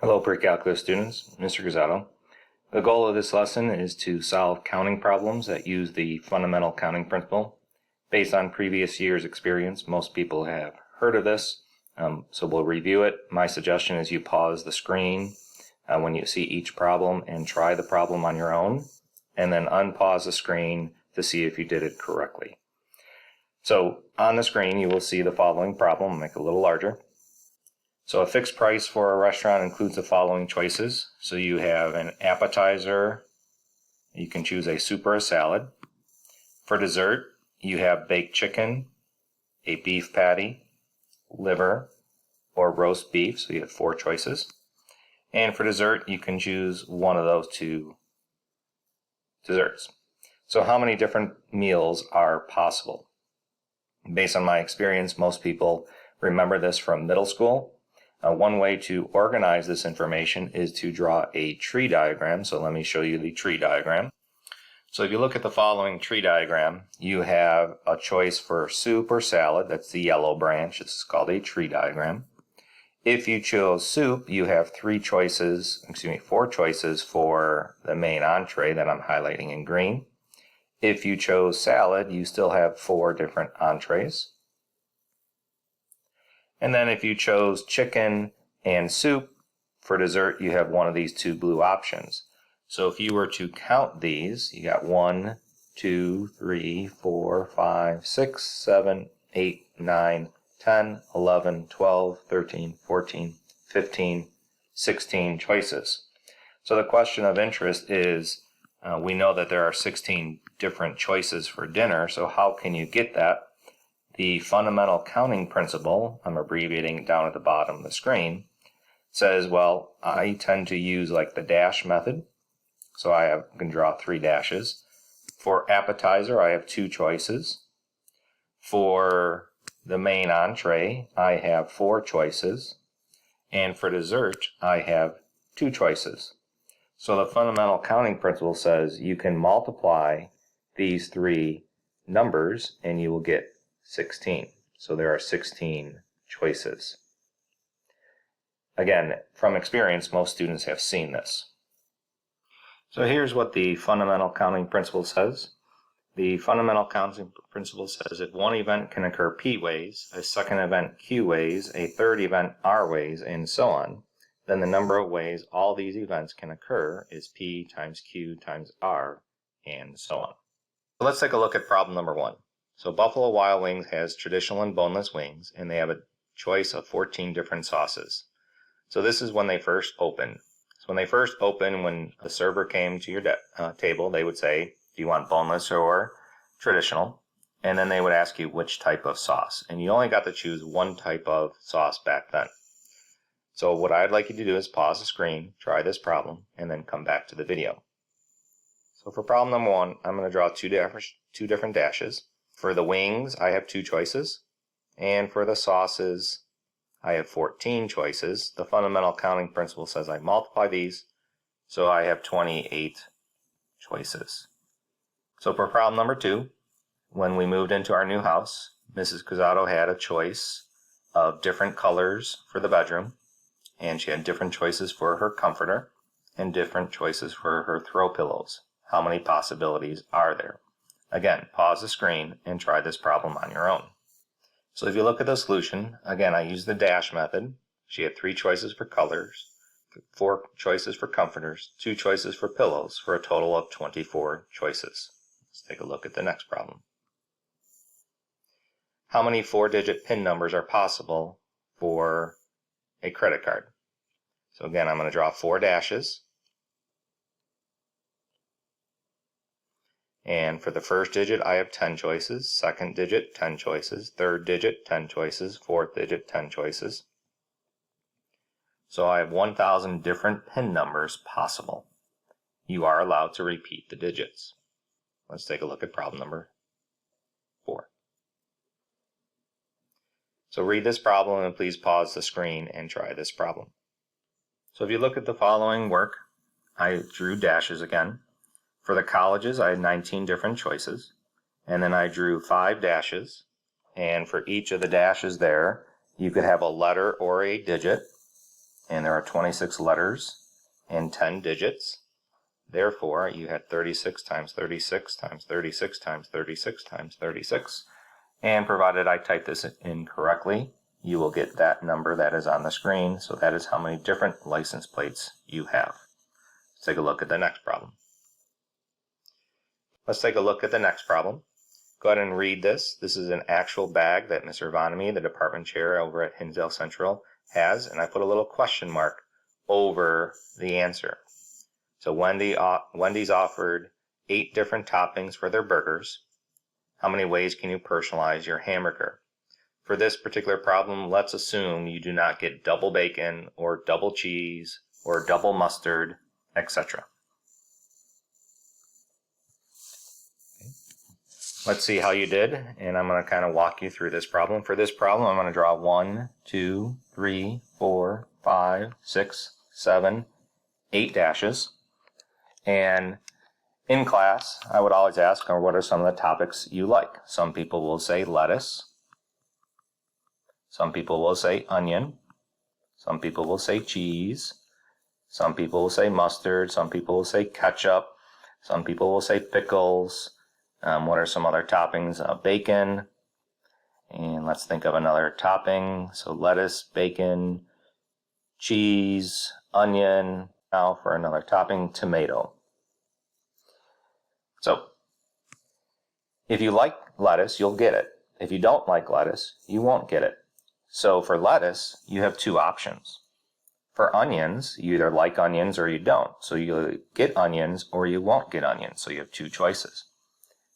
Hello, pre-calculus students. Mr. Guzzato. The goal of this lesson is to solve counting problems that use the fundamental counting principle. Based on previous year's experience, most people have heard of this, so we'll review it. My suggestion is you pause the screen when you see each problem and try the problem on your own, and then unpause the screen to see if you did it correctly. So on the screen you will see the following problem. I'll make it a little larger. So a fixed price for a restaurant includes the following choices. So you have an appetizer, you can choose a soup or a salad. For dessert, you have baked chicken, a beef patty, liver, or roast beef, so you have 4 choices. And for dessert, you can choose one of those 2 desserts. So how many different meals are possible? Based on my experience, most people remember this from middle school. One way to organize this information is to draw a tree diagram. So let me show you the tree diagram. So if you look at the following tree diagram, you have a choice for soup or salad. That's the yellow branch. This is called a tree diagram. If you chose soup, you have 4 choices for the main entree that I'm highlighting in green. If you chose salad, you still have 4 different entrees. And then if you chose chicken and soup for dessert, you have one of these 2 blue options. So if you were to count these, you got 1, 2, 3, 4, 5, 6, 7, 8, 9, 10, 11, 12, 13, 14, 15, 16 choices. So the question of interest is, we know that there are 16 different choices for dinner, so how can you get that? The fundamental counting principle, I'm abbreviating down at the bottom of the screen, says, well, I tend to use like the dash method. So I can draw 3 dashes. For appetizer, I have 2 choices. For the main entree, I have 4 choices. And for dessert, I have 2 choices. So the fundamental counting principle says you can multiply these 3 numbers and you will get 16. So there are 16 choices. Again, from experience, most students have seen this. So here's what the fundamental counting principle says. The fundamental counting principle says if one event can occur P ways, a second event Q ways, a third event R ways, and so on, then the number of ways all these events can occur is P times Q times R, and so on. So let's take a look at problem number 1. So Buffalo Wild Wings has traditional and boneless wings, and they have a choice of 14 different sauces. So this is when they first open. So when they first open, when the server came to your table, they would say, do you want boneless or traditional? And then they would ask you which type of sauce. And you only got to choose one type of sauce back then. So what I'd like you to do is pause the screen, try this problem, and then come back to the video. So for problem number 1, I'm going to draw 2 different dashes. For the wings, I have 2 choices, and for the sauces, I have 14 choices. The fundamental counting principle says I multiply these, so I have 28 choices. So for problem number 2, when we moved into our new house, Mrs. Guzzato had a choice of different colors for the bedroom, and she had different choices for her comforter, and different choices for her throw pillows. How many possibilities are there? Again, pause the screen and try this problem on your own. So if you look at the solution, again, I use the dash method. She had 3 choices for colors, 4 choices for comforters, 2 choices for pillows, for a total of 24 choices. Let's take a look at the next problem. How many 4-digit PIN numbers are possible for a credit card? So again, I'm going to draw 4 dashes. And for the first digit, I have 10 choices. Second digit, 10 choices. Third digit, 10 choices. Fourth digit, 10 choices. So I have 1,000 different PIN numbers possible. You are allowed to repeat the digits. Let's take a look at problem number 4. So read this problem and please pause the screen and try this problem. So if you look at the following work, I drew dashes again. For the colleges, I had 19 different choices, and then I drew 5 dashes, and for each of the dashes there, you could have a letter or a digit. and there are 26 letters and 10 digits. Therefore, you had 36 times 36 times 36 times 36 times 36. And provided I type this in correctly, you will get that number that is on the screen. So that is how many different license plates you have. Let's take a look at the next problem. Let's take a look at the next problem. Go ahead and read this. This is an actual bag that Mr. Vonamy, the department chair over at Hinsdale Central, has, and I put a little question mark over the answer. So Wendy's offered 8 different toppings for their burgers. How many ways can you personalize your hamburger? For this particular problem, let's assume you do not get double bacon or double cheese or double mustard, etc. Let's see how you did, and I'm going to kind of walk you through this problem. For this problem, I'm going to draw 1, 2, 3, 4, 5, 6, 7, 8 dashes. And in class, I would always ask, what are some of the topics you like? Some people will say lettuce. Some people will say onion. Some people will say cheese. Some people will say mustard. Some people will say ketchup. Some people will say pickles. What are some other toppings? Bacon. And let's think of another topping. So lettuce, bacon, cheese, onion. Now for another topping, tomato. So if you like lettuce, you'll get it. If you don't like lettuce, you won't get it. So for lettuce, you have 2 options. For onions, you either like onions or you don't. So you get onions or you won't get onions. So you have 2 choices.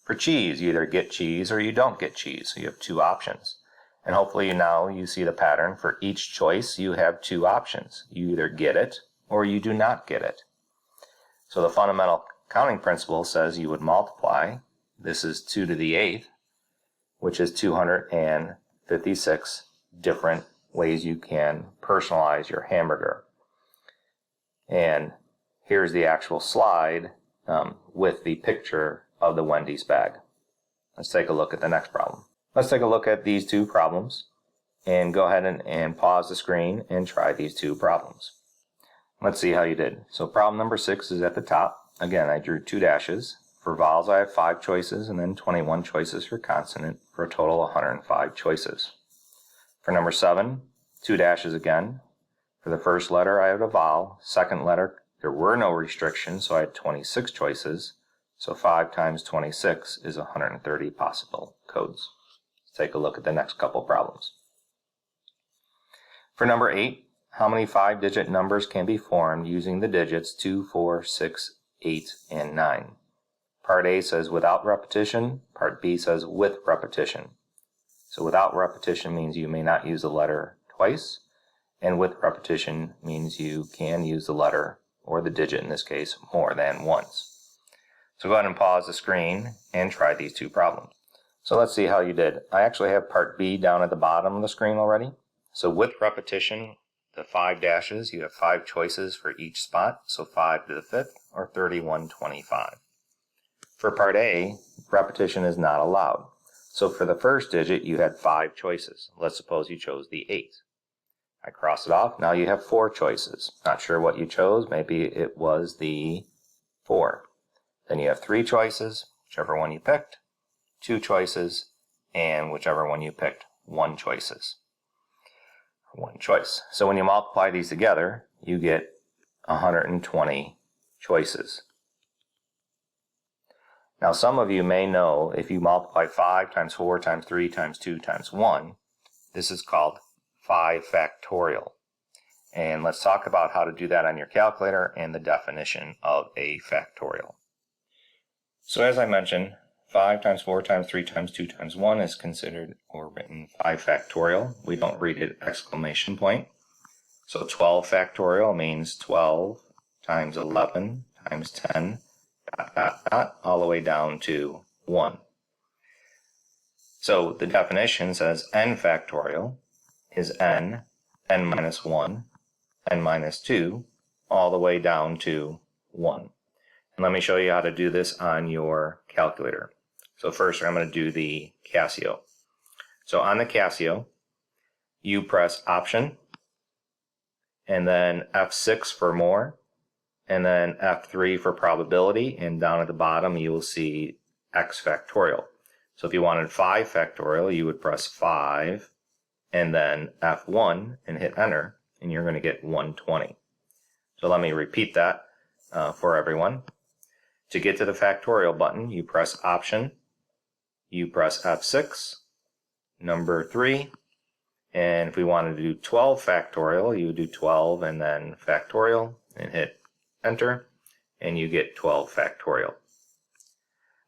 For cheese, you either get cheese or you don't get cheese. So you have 2 options. And hopefully now you see the pattern. For each choice, you have 2 options. You either get it or you do not get it. So the fundamental counting principle says you would multiply. This is 2 to the 8th, which is 256 different ways you can personalize your hamburger. And here's the actual slide with the picture of the Wendy's bag. Let's take a look at the next problem. Let's take a look at these 2 problems and go ahead and pause the screen and try these 2 problems. Let's see how you did. So problem number 6 is at the top. Again, I drew 2 dashes. For vowels, I have 5 choices and then 21 choices for consonant for a total of 105 choices. For number 7, 2 dashes again. For the first letter, I have a vowel. Second letter, there were no restrictions, so I had 26 choices. So 5 times 26 is 130 possible codes. Let's take a look at the next couple problems. For number 8, how many 5-digit numbers can be formed using the digits 2, 4, 6, 8, and 9? Part A says without repetition. Part B says with repetition. So without repetition means you may not use the letter twice, and with repetition means you can use the letter, or the digit in this case, more than once. So go ahead and pause the screen and try these 2 problems. So let's see how you did. I actually have part B down at the bottom of the screen already. So with repetition, the 5 dashes, you have 5 choices for each spot, so 5 to the 5th, or 3125. For part A, repetition is not allowed. So for the first digit, you had 5 choices. Let's suppose you chose the 8. I cross it off. Now you have 4 choices. Not sure what you chose. Maybe it was the 4. Then you have 3 choices, whichever one you picked, 2 choices, and whichever one you picked, 1 choice. So when you multiply these together, you get 120 choices. Now some of you may know if you multiply 5 times 4 times 3 times 2 times 1, this is called 5 factorial. And let's talk about how to do that on your calculator and the definition of a factorial. So as I mentioned, 5 times 4 times 3 times 2 times 1 is considered or written 5 factorial. We don't read it exclamation point. So 12 factorial means 12 times 11 times 10, all the way down to 1. So the definition says n factorial is n minus 1, n minus 2, all the way down to 1. And let me show you how to do this on your calculator. So first I'm going to do the Casio. So on the Casio, you press Option and then F6 for more, and then F3 for probability, and down at the bottom you will see x factorial. So if you wanted 5 factorial, you would press 5 and then F1 and hit enter, and you're going to get 120. So let me repeat that for everyone. To get to the factorial button, you press Option, you press F6, number 3, and if we wanted to do 12 factorial, you would do 12 and then factorial and hit enter, and you get 12 factorial.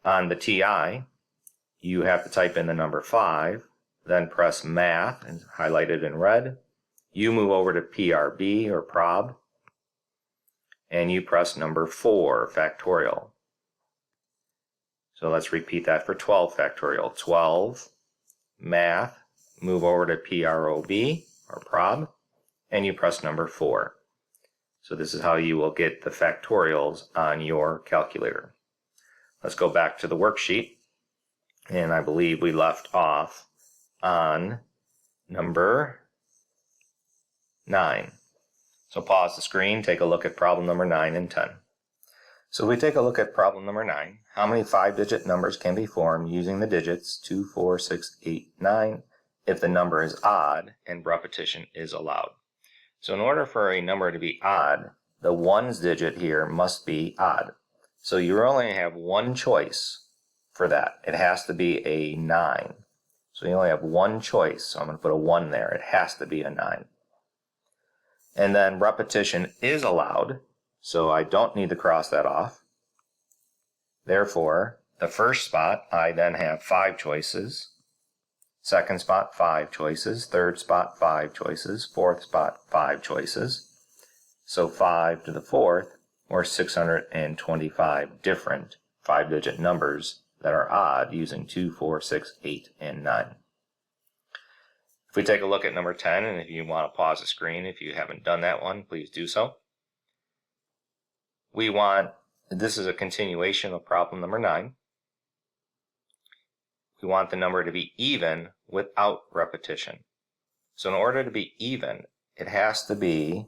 On the TI, you have to type in the number 5, then press Math, and highlighted in red. You move over to PRB or prob, and you press number 4, factorial. So let's repeat that for 12 factorial. 12, Math, move over to PROB or prob, and you press number 4. So this is how you will get the factorials on your calculator. Let's go back to the worksheet, and I believe we left off on number 9. So pause the screen, take a look at problem number 9 and 10. So we take a look at problem number 9. How many 5-digit numbers can be formed using the digits 2, 4, 6, 8, 9 if the number is odd and repetition is allowed? So in order for a number to be odd, the ones digit here must be odd. So you only have one choice for that. It has to be a 9. So you only have one choice. So I'm going to put a 1 there. It has to be a 9. And then repetition is allowed. So I don't need to cross that off. Therefore, the first spot, I then have 5 choices. Second spot, 5 choices. Third spot, 5 choices. Fourth spot, 5 choices. So 5 to the 4th, or 625 different 5-digit numbers that are odd using 2, 4, 6, 8, and 9. If we take a look at number 10, and if you want to pause the screen, if you haven't done that one, please do so. This is a continuation of problem number 9. We want the number to be even without repetition. So in order to be even, it has to be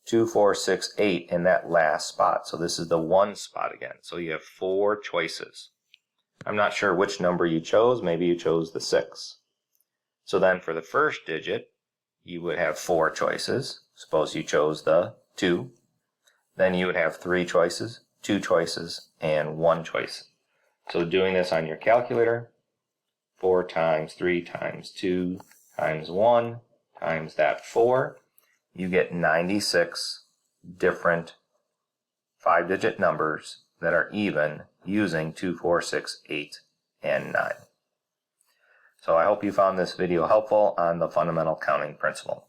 2, 4, 6, 8 in that last spot. So this is the 1 spot again. So you have 4 choices. I'm not sure which number you chose. Maybe you chose the 6. So then for the first digit, you would have 4 choices. Suppose you chose the 2. Then you would have 3 choices, 2 choices, and 1 choice. So doing this on your calculator, 4 times 3 times 2 times 1 times that 4, you get 96 different 5-digit numbers that are even using 2, 4, 6, 8, and 9. So I hope you found this video helpful on the fundamental counting principle.